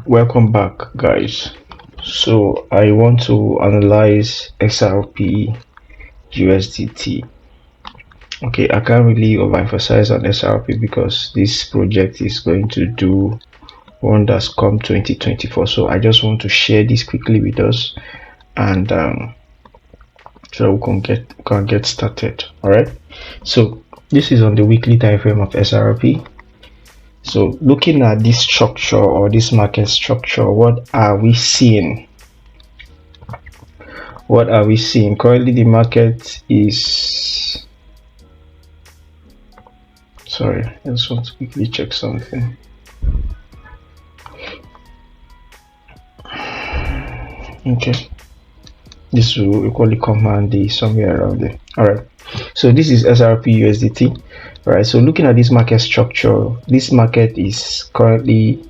Welcome back, guys. So I want to analyze XRP USDT. Okay, I can't really overemphasize on XRP because this project is going to do wonders come 2024. So I just want to share this quickly with us, and so we can get started. All right. So this is on the weekly time frame of XRP. So looking at this structure or this market structure, what are we seeing? What are we seeing? Currently the market is, sorry, I just want to quickly check something. Okay, this will equally command the somewhere around there. All right, so this is XRP USDT. All right, so looking at this market structure, this market is currently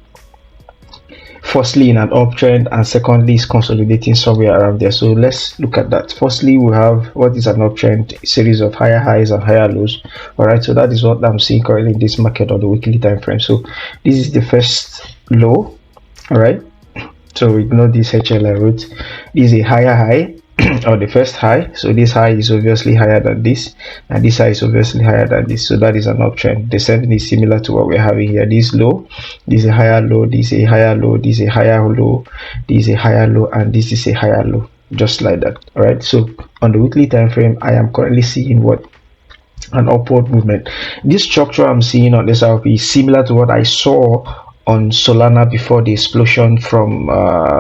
firstly in an uptrend, and secondly is consolidating somewhere around there. So let's look at that. Firstly, we have what is an uptrend, a series of higher highs and higher lows. All right, so that is what I'm seeing currently in this market on the weekly time frame. So this is the first low. All right, so ignore this HLI route. This is a higher high or the first high. So this high is obviously higher than this, and this high is obviously higher than this. So that is an uptrend. The same is similar to what we're having here. This low, this is a higher low, this is a higher low, this is a higher low, this is a higher low, and this is a higher low, just like that. All right, so on the weekly time frame, I am currently seeing what? An upward movement. This structure I'm seeing on this RP is similar to what I saw on Solana before the explosion from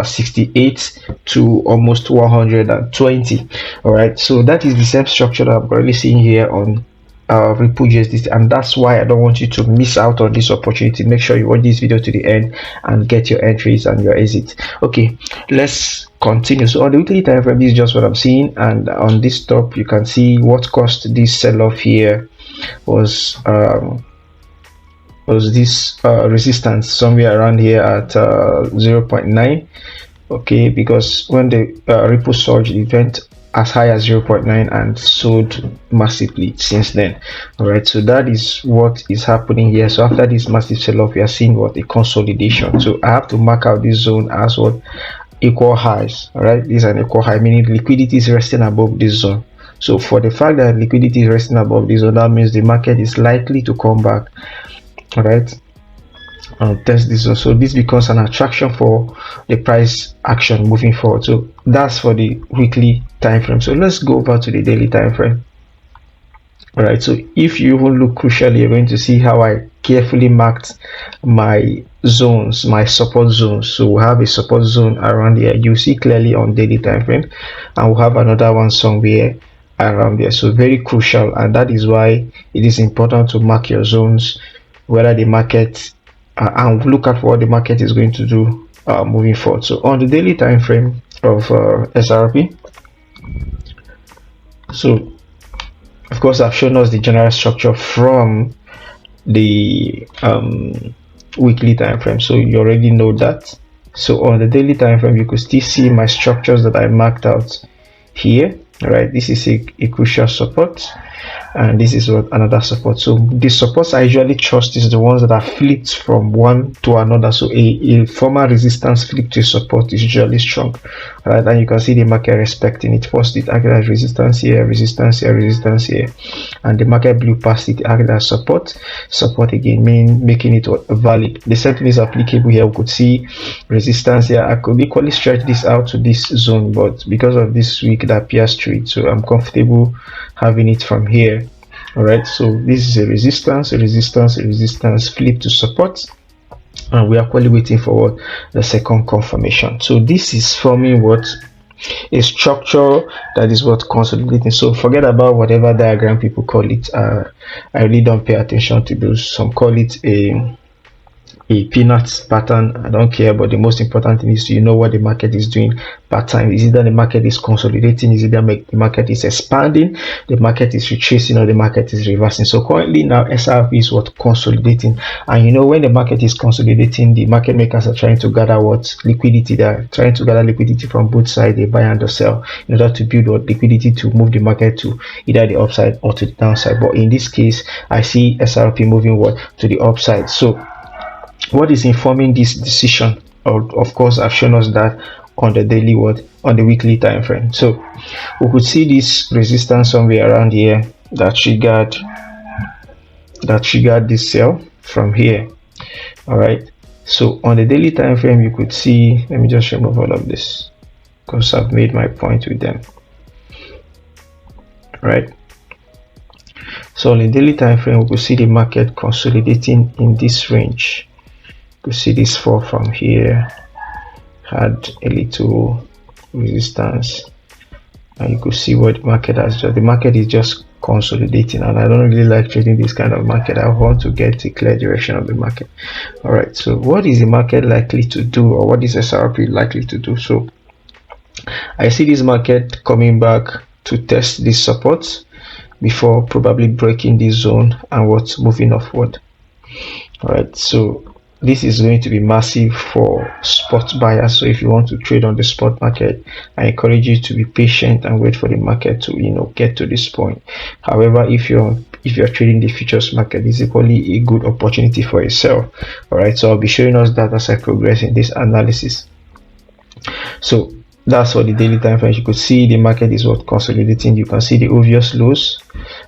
68 to almost 120. All right, so that is the same structure that I'm currently seeing here on Ripple USDT, and that's why I don't want you to miss out on this opportunity. Make sure you watch this video to the end and get your entries and your exit. Okay, let's continue. So on the weekly time frame, this is just what I'm seeing, and on this top you can see what caused this sell-off here was this resistance somewhere around here at 0.9. okay, because when the Ripple surge, it went as high as 0.9 and sold massively since then. All right, so that is what is happening here. So after this massive sell-off, we are seeing what? A consolidation. So I have to mark out this zone as what? Equal highs. All right, this is an equal high, meaning liquidity is resting above this zone. So for the fact that liquidity is resting above this zone, that means the market is likely to come back. All right, test this zone. So this becomes an attraction for the price action moving forward. So that's for the weekly time frame. So let's go over to the daily time frame. All right, so if you even look crucially, you're going to see how I carefully marked my zones, my support zones. So we have a support zone around here, you see clearly on daily time frame, and we'll have another one somewhere around there. So very crucial, and that is why it is important to mark your zones, whether the market and look at what the market is going to do moving forward. So on the daily time frame of XRP, so of course I've shown us the general structure from the weekly time frame, so you already know that. So on the daily time frame, you could still see my structures that I marked out here. All right, this is a crucial support, and this is what another support. So the supports I usually trust is the ones that are flipped from one to another. So a former resistance flipped to support is usually strong. All right, and you can see the market respecting it. First it acted as resistance here, resistance here, resistance here, and the market blew past it, acted as support, support again, making it valid. The same thing is applicable here. We could see resistance here. I could equally stretch this out to this zone, but because of this week that appears to it, so I'm comfortable having it from here. All right, so this is a resistance, a resistance, a resistance, flip to support, and we are actually waiting for what? The second confirmation. So this is forming what? A structure that is what? Consolidating. So forget about whatever diagram people call it. I really don't pay attention to those. Some call it a peanut pattern. I don't care, but the most important thing is you know what the market is doing per time. Is either the market is consolidating, is either the market is expanding, the market is retracing, or the market is reversing. So currently now XRP is what? Consolidating. And you know, when the market is consolidating, the market makers are trying to gather what? Liquidity. They're trying to gather liquidity from both sides, they buy and they sell, in order to build what? Liquidity to move the market to either the upside or to the downside. But in this case, I see XRP moving what? To the upside. So what is informing this decision? of course I've shown us that on the daily, on the weekly time frame. So we could see this resistance somewhere around here that triggered this sell from here. All right, so on the daily time frame you could see, let me just remove all of this because I've made my point with them. Right, so on the daily time frame we could see the market consolidating in this range. You could see this fall from here, had a little resistance, and you could see what the market has just, the market is just consolidating, and I don't really like trading this kind of market. I want to get a clear direction of the market. All right, so what is the market likely to do, or what is XRP likely to do? So I see this market coming back to test this support before probably breaking this zone and what's moving upward. All right, so this is going to be massive for spot buyers. So if you want to trade on the spot market, I encourage you to be patient and wait for the market to get to this point. However, if you're trading the futures market, it's equally a good opportunity for a sell. All right, so I'll be showing us that as I progress in this analysis. So that's for the daily time frame. You could see the market is consolidating. You can see the obvious lows,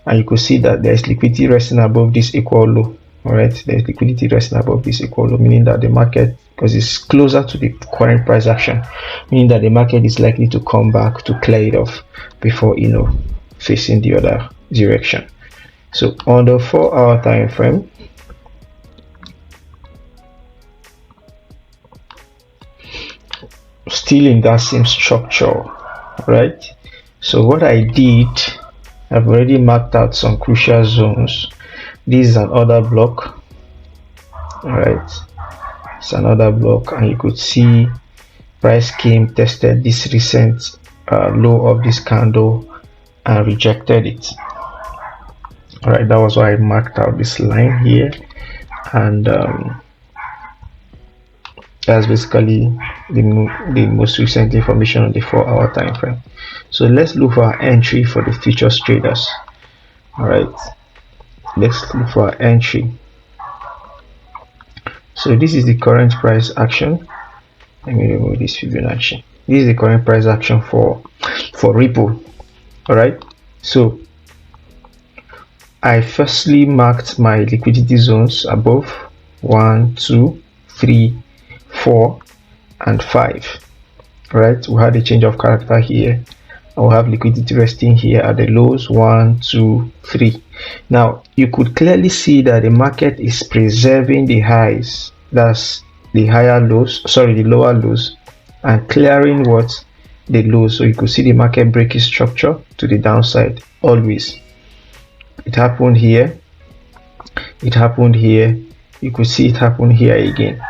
and you could see that there is liquidity resting above this equal low. All right, there's liquidity resting above this equal low, meaning that the market, because it's closer to the current price action, meaning that the market is likely to come back to clear it off before facing the other direction. So on the 4-hour time frame, still in that same structure, right? So what I did, I've already marked out some crucial zones. This is another block. All right, it's another block, and you could see price came, tested this recent low of this candle and rejected it. All right, that was why I marked out this line here, and that's basically the most recent information on the 4-hour time frame. So let's look for our entry for the futures traders. All right, let's look for our entry. So this is the current price action. Let me remove this Fibonacci. This is the current price action for Ripple. All right, so I firstly marked my liquidity zones above 1, 2, 3, 4 and 5. Right, we had a change of character here. I'll have liquidity resting here at the lows 1, 2, 3. Now you could clearly see that the market is preserving the highs, that's the higher lows, the lower lows, and clearing the lows. So you could see the market breaking structure to the downside. Always, it happened here, it happened here, you could see it happen here again.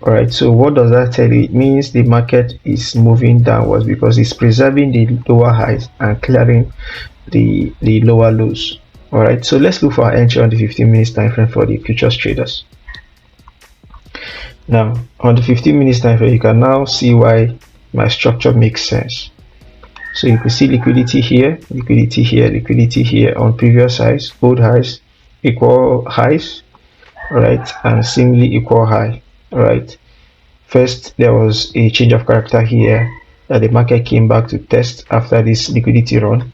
All right, so what does that tell you? It means the market is moving downwards because it's preserving the lower highs and clearing the lower lows. All right, so let's look for our entry on the 15 minutes time frame for the futures traders. Now on the 15 minutes time frame, you can now see why my structure makes sense. So you can see liquidity here, liquidity here, liquidity here on previous highs, old highs, equal highs, all right, and seemingly equal high. All right, first there was a change of character here that the market came back to test after this liquidity run.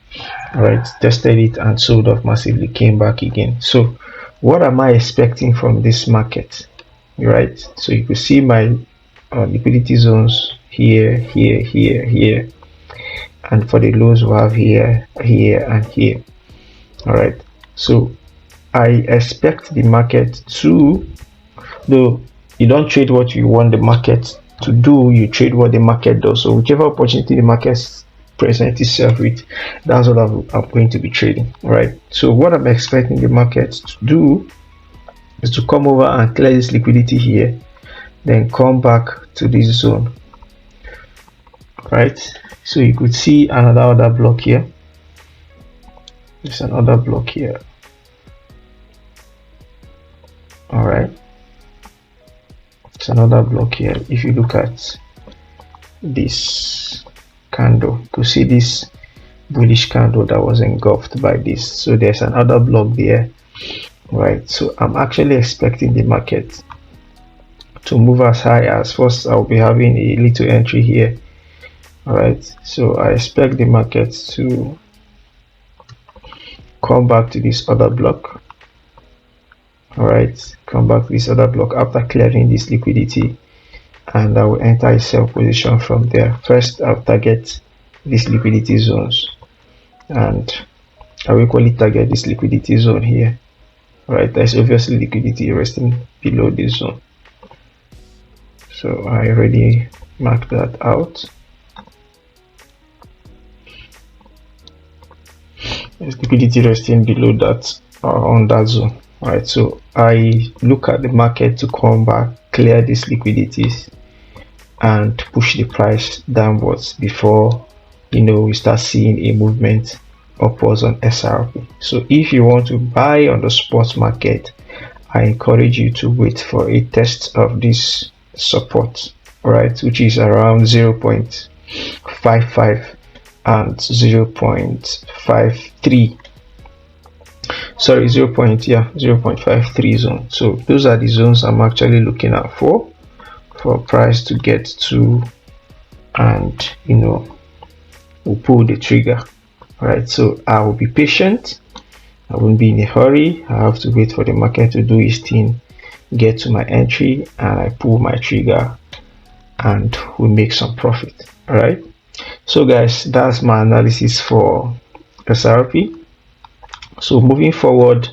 All right, tested it and sold off massively, came back again. So what am I expecting from this market? Right, so you could see my liquidity zones here, here, here, here, and for the lows we have here, here and here. All right, so I expect the market to, though you don't trade what you want the market to do, you trade what the market does. So whichever opportunity the market presents itself with, that's what I'm going to be trading. All right, so what I'm expecting the market to do is to come over and clear this liquidity here, then come back to this zone. Right, so you could see another block here. There's another block here. All right, it's another block here. If you look at this candle, you could see this bullish candle that was engulfed by this. So there's another block there. Right, so I'm actually expecting the market to move as high as, first I'll be having a little entry here. All right, so I expect the market to come back to this other block. All right, come back to this other block after clearing this liquidity, and I will enter a sell position from there. First, I'll target these liquidity zones, and I will equally target this liquidity zone here. All right, there's obviously liquidity resting below this zone, so I already marked that out. There's liquidity resting below that on that zone. All right, so I look at the market to come back, clear these liquidities, and push the price downwards before we start seeing a movement upwards on XRP. So if you want to buy on the spot market, I encourage you to wait for a test of this support, right, which is around 0.55 and 0.53, sorry, 0.53 zone. So those are the zones I'm actually looking out for price to get to, and we'll pull the trigger. All right, so I will be patient. I won't be in a hurry. I have to wait for the market to do its thing, get to my entry, and I pull my trigger, and we make some profit. All right, so guys, that's my analysis for XRP. So moving forward,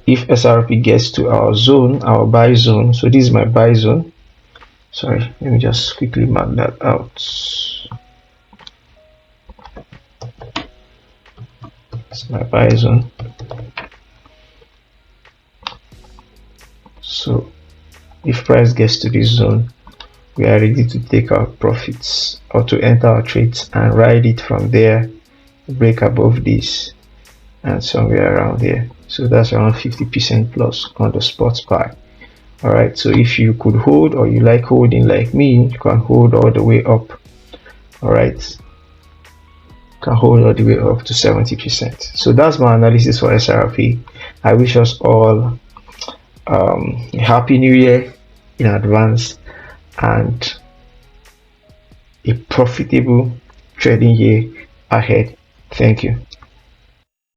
if XRP gets to our zone, our buy zone, so this is my buy zone. Sorry, let me just quickly mark that out. It's my buy zone. So if price gets to this zone, we are ready to take our profits or to enter our trades and ride it from there, break above this and somewhere around there. So that's around 50% plus on the spot buy. All right, so if you could hold, or you like holding like me, you can hold all the way up. All right, can hold all the way up to 70%. So that's my analysis for XRP. I wish us all a happy new year in advance and a profitable trading year ahead. Thank you.